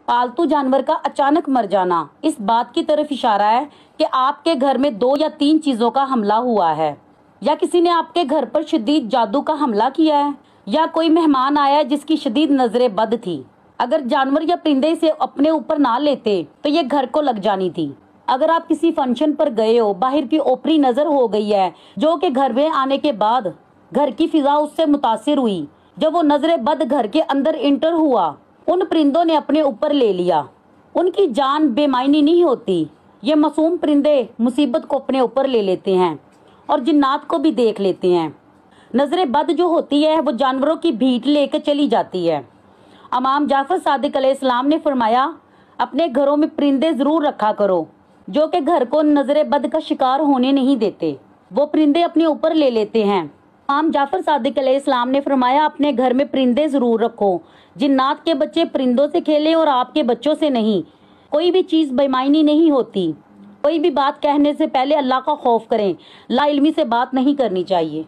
पालतू जानवर का अचानक मर जाना इस बात की तरफ इशारा है कि आपके घर में 2 या 3 चीजों का हमला हुआ है, या किसी ने आपके घर पर शदीद जादू का हमला किया है, या कोई मेहमान आया है जिसकी शदीद नजरें बद थी। अगर जानवर या परिंदे इसे अपने ऊपर ना लेते तो ये घर को लग जानी थी। अगर आप किसी फंक्शन पर गए हो, बाहर की ओपरी नजर हो गई है जो कि घर में आने के बाद घर की फिजा उससे मुतासिर हुई, जब वो नजरें बद घर के अंदर इंटर हुआ, उन परिंदों ने अपने ऊपर ले लिया। उनकी जान बेमायनी नहीं होती। ये मासूम परिंदे मुसीबत को अपने ऊपर ले लेते हैं और जिन्नात को भी देख लेते हैं। नजरें बद जो होती है वो जानवरों की भीट लेकर चली जाती है। इमाम जाफर सादिक अलैहिस्सलाम ने फरमाया, अपने घरों में परिंदे जरूर रखा करो जो कि घर को नजरें बद का शिकार होने नहीं देते। वो परिंदे अपने ऊपर ले लेते हैं। इमाम जाफर सादिक अलैहिस्सलाम ने फरमाया, अपने घर में परिंदे जरूर रखो। जिन्नात के बच्चे परिंदों से खेलें और आपके बच्चों से नहीं। कोई भी चीज बेमायनी नहीं होती। कोई भी बात कहने से पहले अल्लाह का खौफ करें। ला इल्मी से बात नहीं करनी चाहिए।